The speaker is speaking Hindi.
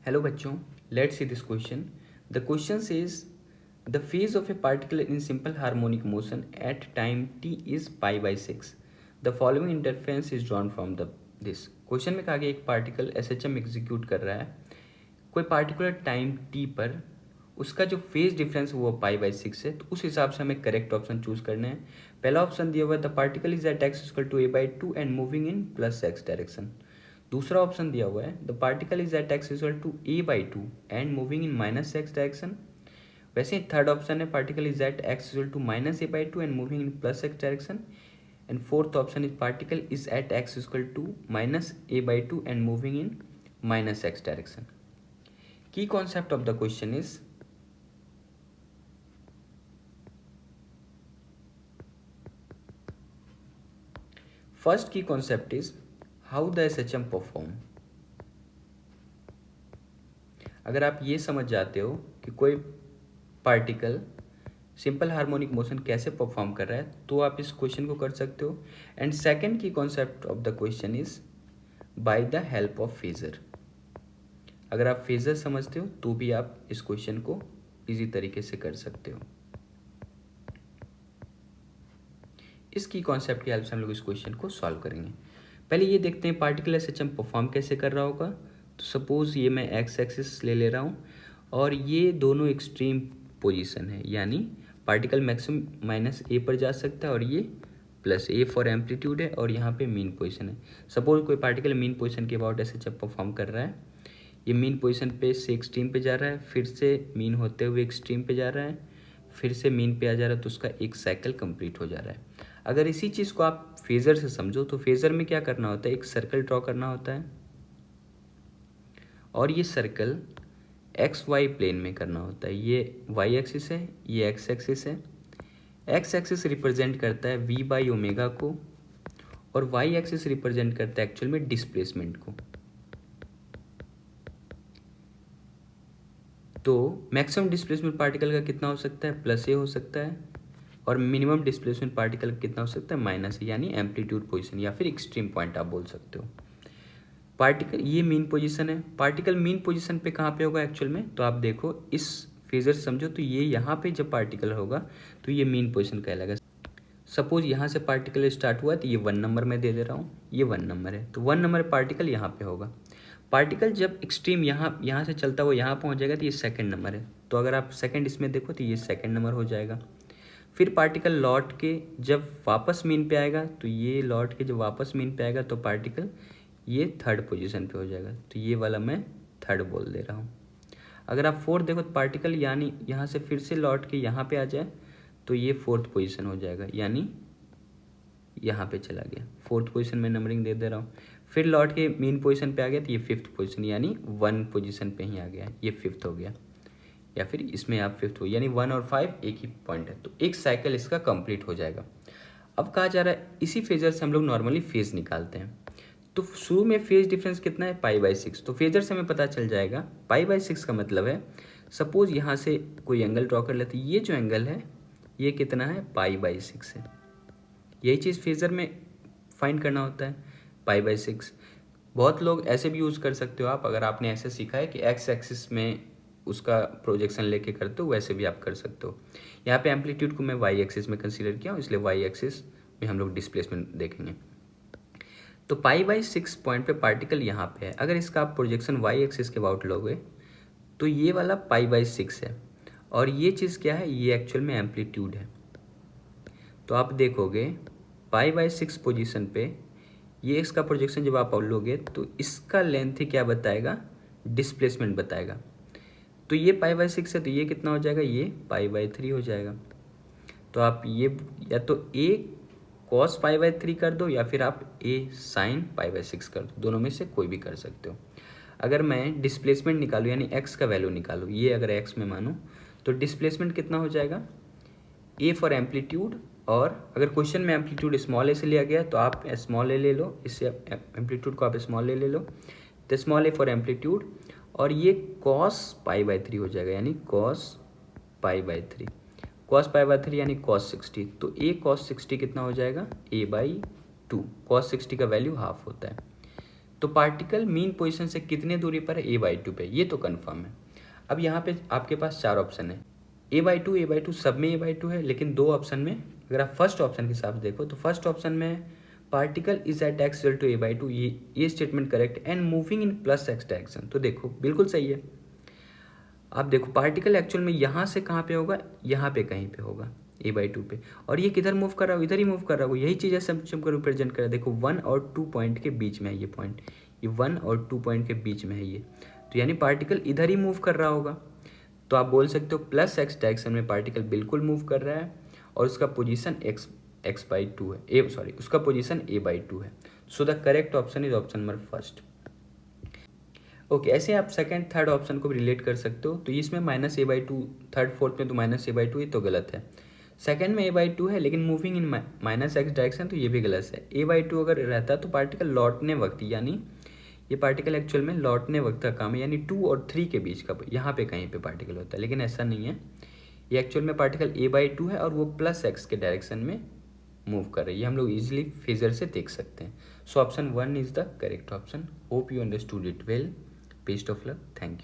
Hello बच्चों, let's see this question. The question says the phase of a particle in simple harmonic motion at time t is pi by 6. The following interference is drawn from this. Question में कहा गया एक पार्टिकल SHM एग्जीक्यूट कर रहा है कोई पार्टिकुलर टाइम t पर, उसका जो फेज डिफरेंस वो पाई बाई 6 है, तो उस हिसाब से हमें करेक्ट ऑप्शन चूज करने हैं। पहला ऑप्शन दिया हुआ है the particle is at x equal to a by 2 and moving in plus x direction. दूसरा ऑप्शन दिया हुआ है the particle is at x equal to a by 2 and moving in minus x direction. वैसे ही थर्ड ऑप्शन है particle is at x equal to minus a by 2 and moving in plus x direction. And fourth option is particle is at x equal to minus a by 2 and moving in minus x direction. Key concept of the question is first key concept is how the SHM perform। अगर आप ये समझ जाते हो कि कोई पार्टिकल सिंपल हार्मोनिक मोशन कैसे परफॉर्म कर रहा है तो आप इस क्वेश्चन को कर सकते हो। एंड सेकंड की concept of the question is by the help of phasor. अगर आप फेजर समझते हो तो भी आप इस क्वेश्चन को इजी तरीके से कर सकते हो। इसकी कॉन्सेप्ट की हेल्प से हम लोग इस क्वेश्चन को सॉल्व करेंगे। पहले ये देखते हैं पार्टिकल SHM परफॉर्म कैसे कर रहा होगा। तो सपोज ये मैं एक्स एक्सिस ले रहा हूँ और ये दोनों एक्सट्रीम पोजीशन है, यानी पार्टिकल मैक्सिमम माइनस ए पर जा सकता है और ये प्लस ए फॉर एम्पलीट्यूड है और यहाँ पे मीन पोजीशन है। सपोज कोई पार्टिकल मीन पोजीशन के अबाउट SHM परफॉर्म कर रहा है, ये मीन पोजीशन पे से एक्सट्रीम पे जा रहा है, फिर से मीन होते हुए एक्सट्रीम पे जा रहा है, फिर से मीन पे आ जा रहा है, तो उसका एक साइकिल कंप्लीट हो जा रहा है। अगर इसी चीज़ को आप फेज़र से समझो तो फेज़र में क्या करना होता है, एक सर्कल ड्रॉ करना होता है और ये सर्कल एक्स वाई प्लेन में करना होता है। ये वाई एक्सिस है, ये एक्स एक्सिस है। एक्स एक्सिस रिप्रेजेंट करता है वी बाई ओमेगा को और वाई एक्सिस रिप्रेजेंट करता है एक्चुअल में डिस्प्लेसमेंट को। तो मैक्सिमम डिस्प्लेसमेंट पार्टिकल का कितना हो सकता है, प्लस ए हो सकता है, और मिनिमम डिस्प्लेसमेंट पार्टिकल का कितना हो सकता है, माइनस ए, यानी एम्पलीट्यूड पोजीशन या फिर एक्सट्रीम पॉइंट आप बोल सकते हो। पार्टिकल ये मीन पोजीशन है, पार्टिकल मीन पोजीशन पे कहाँ पे होगा एक्चुअल में, तो आप देखो इस फेजर समझो तो ये यहाँ पे जब पार्टिकल होगा तो ये मीन पोजीशन कहलाएगा। सपोज यहाँ से पार्टिकल स्टार्ट हुआ तो ये 1 नंबर में दे रहा हूँ, ये 1 नंबर है, तो 1 नंबर पार्टिकल यहाँ पे होगा। पार्टिकल जब एक्सट्रीम यहाँ से चलता हुआ यहाँ पहुँच जाएगा तो ये सेकंड नंबर है, तो अगर आप सेकंड इसमें देखो तो ये सेकंड नंबर हो जाएगा। फिर पार्टिकल लौट के जब वापस मीन पे आएगा तो ये लौट के जब वापस मीन पे आएगा तो पार्टिकल ये थर्ड पोजीशन पे हो जाएगा, तो ये वाला मैं थर्ड बोल दे रहा हूँ। अगर आप फोर्थ देखो तो पार्टिकल यानी यहाँ से फिर से लौट के यहाँ पे आ जाए तो ये फोर्थ पोजीशन हो जाएगा, यानी यहाँ पे चला गया, फोर्थ पोजीशन में नंबरिंग दे रहा हूँ। फिर लौट के मेन पोजीशन पे आ गया तो ये फिफ्थ पोजीशन, यानी 1 पोजीशन पे ही आ गया, ये फिफ्थ हो गया, या फिर इसमें आप फिफ्थ हो, यानी 1 और 5 एक ही पॉइंट है, तो एक साइकिल इसका कंप्लीट हो जाएगा। अब कहा जा रहा है इसी फेजर से हम लोग नॉर्मली फेज निकालते हैं, तो शुरू में फेज डिफरेंस कितना है, पाई बाई 6, तो फेजर से हमें पता चल जाएगा पाई बाई 6 का मतलब है, सपोज यहाँ से कोई एंगल ड्रॉ कर लेते, ये जो एंगल है ये कितना है, पाई बाई 6 है। यही चीज़ फेजर में फाइंड करना होता है, पाई बाई 6। बहुत लोग ऐसे भी यूज़ कर सकते हो आप, अगर आपने ऐसे सीखा है कि एक्स एक्सिस में उसका प्रोजेक्शन लेके करते हो, वैसे भी आप कर सकते हो। यहाँ पे एम्पलीट्यूड को मैं वाई एक्सिस में कंसीडर किया हूँ, इसलिए वाई एक्सिस में हम लोग डिस्प्लेसमेंट देखेंगे। तो पाई बाई 6 पॉइंट पे पार्टिकल यहाँ पे है, अगर इसका आप प्रोजेक्शन वाई एक्सिस के अबाउट लोगे तो ये वाला पाई बाई 6 है, और ये चीज़ क्या है, ये एक्चुअल में एम्पलीट्यूड है। तो आप देखोगे पाई बाई 6 पोजीशन पे ये इसका प्रोजेक्शन जब आप लोगे तो इसका लेंथ ही क्या बताएगा, डिस्प्लेसमेंट बताएगा। तो ये पाई बाई 6 है तो ये कितना हो जाएगा, ये पाई बाई 3 हो जाएगा। तो आप ये या तो ए कॉस पाई बाई 3 कर दो या फिर आप ए साइन पाई बाई 6 कर दो, दोनों में से कोई भी कर सकते हो। अगर मैं डिस्प्लेसमेंट निकालूँ यानी एक्स का वैल्यू निकालूँ, ये अगर एक्स में मानूँ तो डिस्प्लेसमेंट कितना हो जाएगा, ए फॉर एम्पलीट्यूड, और अगर क्वेश्चन में एम्पलीट्यूड स्मॉल ए से लिया गया तो आप स्मॉल ए ले लो, इससे एम्पलीट्यूड को आप स्मॉल ए ले लो, तो स्मॉल ए फॉर एम्पलीट्यूड, और ये कॉस पाई बाई 3 हो जाएगा, यानी cos pi by 3, cos pi by 3 यानी कॉस 60, तो ए कॉस 60 कितना हो जाएगा, ए बाई 2, कॉस 60 का वैल्यू हाफ होता है। तो पार्टिकल मीन पोजीशन से कितने दूरी पर है, a/2 पे, ये तो कन्फर्म है। अब यहाँ पे आपके पास 4 ऑप्शन है, a/2 सब में a/2 है, लेकिन 2 ऑप्शन में अगर आप फर्स्ट ऑप्शन के हिसाब से देखो तो फर्स्ट ऑप्शन में particle is at x equal to a/2, ये statement correct, and moving in plus x direction, तो देखो बिल्कुल सही है। आप देखो पार्टिकल एक्चुअल में यहाँ से कहाँ पे होगा, यहाँ पे कहीं पे होगा a/2 पे, और ये किधर मूव कर रहा हो, इधर ही मूव कर रहा हो, यही चीज़ एसम्पशन को रिप्रेजेंट कर रहा है। देखो 1 और 2 पॉइंट के बीच में है ये पॉइंट, ये 1 और 2 पॉइंट के बीच में है ये, तो यानी पार्टिकल इधर ही मूव कर रहा होगा। तो आप बोल सकते हो प्लस x डायरेक्शन में पार्टिकल बिल्कुल मूव कर रहा है, और उसका पोजीशन x/2 है, उसका पोजीशन a/2 है। So the correct option is option number first. Okay, ऐसे आप सेकंड थर्ड ऑप्शन को भी रिलेट कर सकते हो। तो इसमें -a/2, थर्ड फोर्थ में तो -a/2, ये तो गलत है। सेकंड में a/2 है लेकिन मूविंग इन -x डायरेक्शन, तो ये भी गलत है। a/2 अगर रहता तो पार्टिकल लौटने वक्त, यानी ये पार्टिकल एक्चुअल में लौटने वक्त का काम है, यानी 2 और 3 के बीच का, यहाँ पे कहीं पे पार्टिकल होता है, लेकिन ऐसा नहीं है। ये एक्चुअल में पार्टिकल a/2 है और वो +x के डायरेक्शन में मूव कर रही है, हम लोग इजिली फिगर से देख सकते हैं। So option 1 is the correct option. Hope you understood it well. Best of luck, thank you.